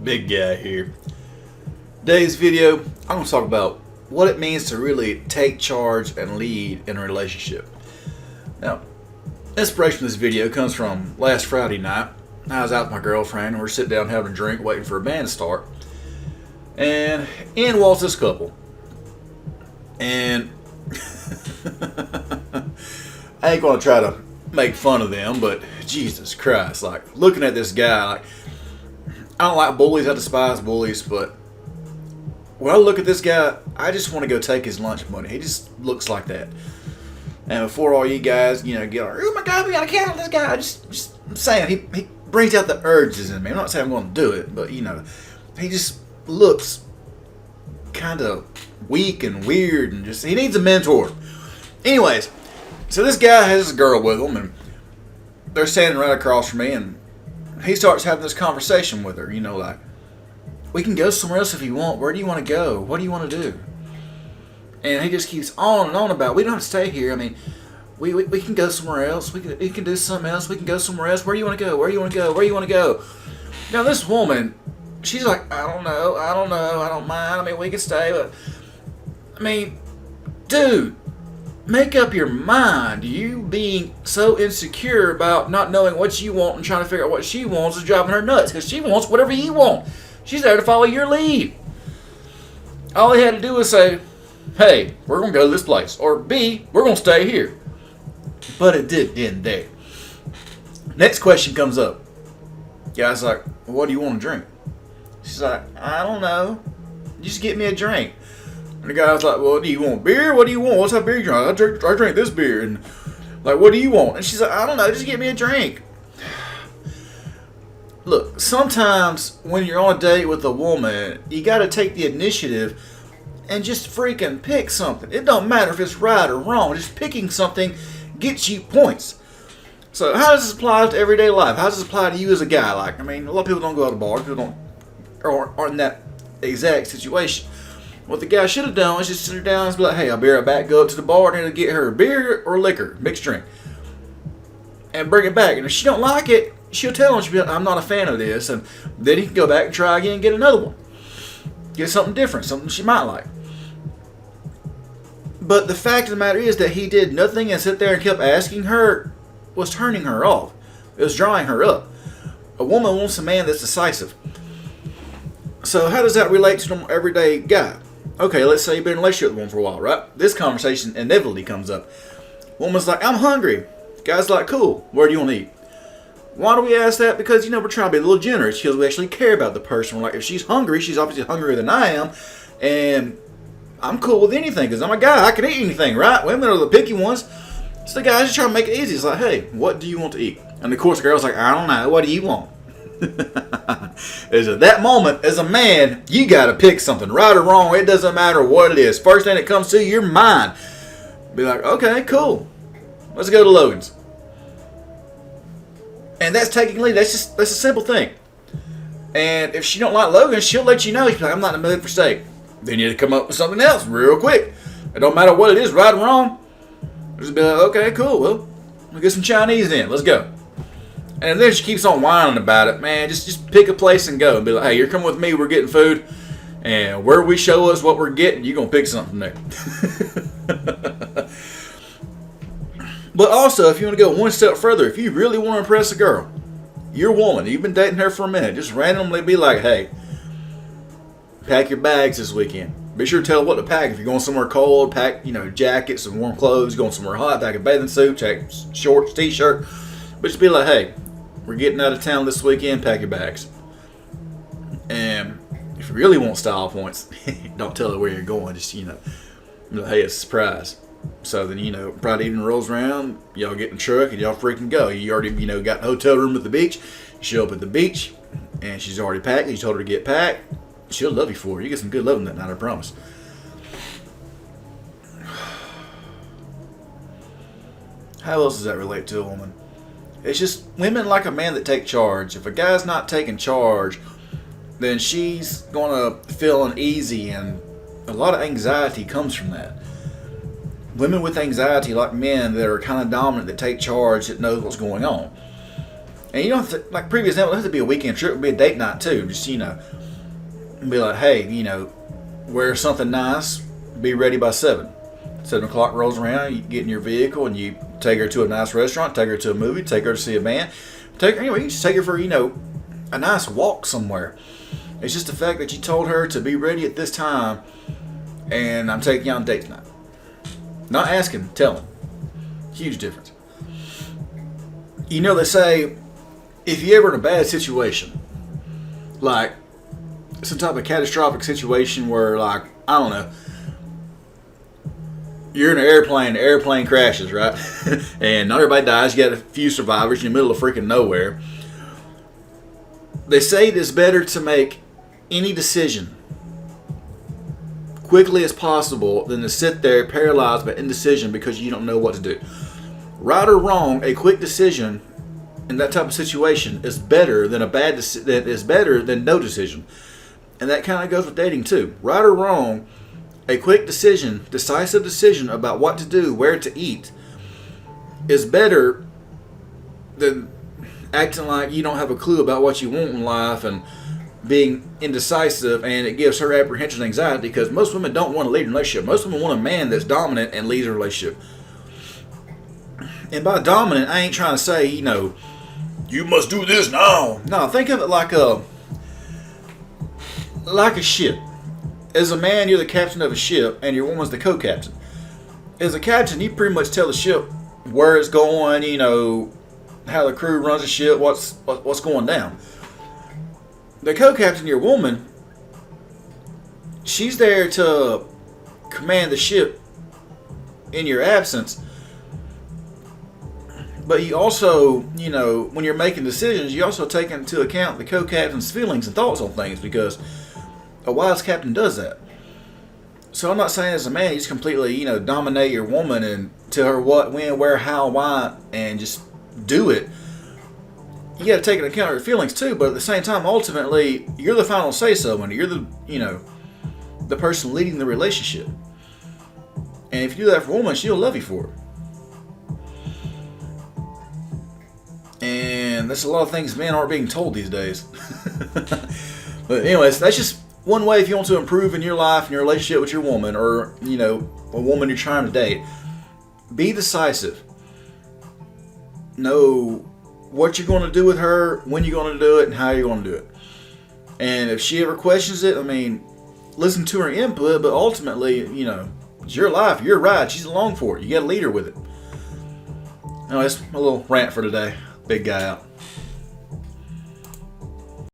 Big guy here. Today's video, I'm going to talk about what it means to really take charge and lead in a relationship. Now, inspiration for this video comes from last Friday night. I was out with my girlfriend and we're sitting down having a drink waiting for a band to start. And in walks this couple. And I ain't going to try to make fun of them, but Jesus Christ, like looking at this guy, like I don't like bullies, I despise bullies, but when I look at this guy, I just want to go take his lunch money. He just looks like that. And before all you guys, get like, oh my God, we gotta cancel this guy. I'm saying, he brings out the urges in me. I'm not saying I'm going to do it, but he just looks kind of weak and weird and he needs a mentor. Anyways, so this guy has a girl with him and they're standing right across from me and he starts having this conversation with her, like, we can go somewhere else if you want. Where do you want to go? What do you want to do? And he just keeps on and on about, we don't have to stay here. I mean, we can go somewhere else. We can do something else. We can go somewhere else. Where do you want to go? Where do you want to go? Where do you want to go? Now, this woman, she's like, I don't know. I don't mind. I mean, we can stay. But, I mean, dude, make up your mind. You being so insecure about not knowing what you want and trying to figure out what she wants is driving her nuts. Because she wants whatever you want. She's there to follow your lead. All he had to do was say, hey, we're going to go to this place. Or B, we're going to stay here. But it didn't end there. Next question comes up. Guy's like, well, what do you want to drink? She's like, I don't know. Just get me a drink. And the guy's like, well, do you want beer? What do you want? What's that beer you drink? I drink this beer. And like, what do you want? And she's like, I don't know. Just get me a drink. Look, sometimes when you're on a date with a woman, you got to take the initiative and just freaking pick something. It don't matter if it's right or wrong. Just picking something gets you points. So how does this apply to everyday life? How does this apply to you as a guy? Like, I mean, a lot of people don't go out to bars. People aren't in that exact situation. What the guy should have done was just sit her down and be like, hey, I'll be right back. Go up to the bar and get her a beer or liquor, mixed drink, and bring it back. And if she don't like it, she'll tell him, she'll be like, I'm not a fan of this. And then he can go back and try again and get another one. Get something different, something she might like. But the fact of the matter is that he did nothing and sit there and kept asking her was turning her off. It was drawing her up. A woman wants a man that's decisive. So how does that relate to an everyday guy? Okay, let's say you've been in a relationship with one for a while, right? This conversation inevitably comes up. Woman's like, I'm hungry. Guy's like, cool. Where do you want to eat? Why do we ask that? Because, we're trying to be a little generous because we actually care about the person. We're like, if she's hungry, she's obviously hungrier than I am. And I'm cool with anything because I'm a guy. I can eat anything, right? Women are the picky ones. So the guy's just trying to make it easy. It's like, hey, what do you want to eat? And of course, the girl's like, I don't know. What do you want? Is at that moment, as a man, you got to pick something. Right or wrong, it doesn't matter what it is. First thing that comes to your mind. Be like, okay, cool. Let's go to Logan's. And that's taking lead. That's a simple thing. And if she don't like Logan, she'll let you know. She's like, I'm not in the mood for steak. Then you have to come up with something else real quick. It don't matter what it is, right or wrong. Just be like, okay, cool. Well, we'll get some Chinese then. Let's go. And then she keeps on whining about it. Man, just pick a place and go. And be like, hey, you're coming with me. We're getting food. And where we show us what we're getting, you're going to pick something there. But also, if you want to go one step further, if you really want to impress a girl, your woman, you've been dating her for a minute, just randomly be like, hey, pack your bags this weekend. Be sure to tell what to pack. If you're going somewhere cold, pack, jackets and warm clothes. Going somewhere hot, pack a bathing suit, pack shorts, t-shirt. But just be like, hey, we're getting out of town this weekend, pack your bags. And if you really want style points, don't tell her where you're going. Just, be like, hey, it's a surprise. So then, Friday evening rolls around, y'all get in the truck and y'all freaking go. You already, got a hotel room at the beach. You show up at the beach and she's already packed. You told her to get packed. She'll love you for it. You get some good loving that night, I promise. How else does that relate to a woman? It's just women like a man that take charge. If a guy's not taking charge, then she's going to feel uneasy, and a lot of anxiety comes from that. Women with anxiety like men that are kind of dominant, that take charge, that knows what's going on. And you don't have to, like previous example, it doesn't have to be a weekend trip. It could be a date night too. Just, be like, hey, wear something nice. Be ready by 7. 7 o'clock rolls around. You get in your vehicle and you take her to a nice restaurant. Take her to a movie. Take her to see a band. You can just take her for a nice walk somewhere. It's just the fact that you told her to be ready at this time, and I'm taking you on date tonight. Not asking, telling. Huge difference. They say if you're ever in a bad situation, like some type of catastrophic situation where, like, I don't know, you're in an airplane, the airplane crashes, right? And not everybody dies. You got a few survivors in the middle of freaking nowhere. They say it is better to make any decision quickly as possible than to sit there paralyzed by indecision because you don't know what to do. Right or wrong, a quick decision in that type of situation is better than better than no decision. And that kind of goes with dating too. Right or wrong, a quick decision, decisive decision about what to do, where to eat, is better than acting like you don't have a clue about what you want in life and being indecisive, and it gives her apprehension and anxiety because most women don't want to lead a relationship. Most women want a man that's dominant and leads a relationship. And by dominant, I ain't trying to say, you must do this now. No, think of it like a ship. As a man, you're the captain of a ship, and your woman's the co-captain. As a captain, you pretty much tell the ship where it's going, how the crew runs the ship, what's going down. The co-captain, your woman, she's there to command the ship in your absence. But you also, when you're making decisions, you also take into account the co-captain's feelings and thoughts on things because a wise captain does that. So I'm not saying as a man you just completely, dominate your woman and tell her what, when, where, how, why, and just do it. You got to take into account her feelings too, but at the same time, ultimately, you're the final say-so, and you're the person leading the relationship. And if you do that for a woman, she'll love you for it. And that's a lot of things men aren't being told these days. But anyways, that's just one way if you want to improve in your life and your relationship with your woman, or a woman you're trying to date. Be decisive. Know what you're going to do with her, when you're going to do it, and how you're going to do it. And if she ever questions it, listen to her input, but ultimately, it's your life, your ride. She's along for it. You got to lead her with it. That's my little rant for today. Big guy out.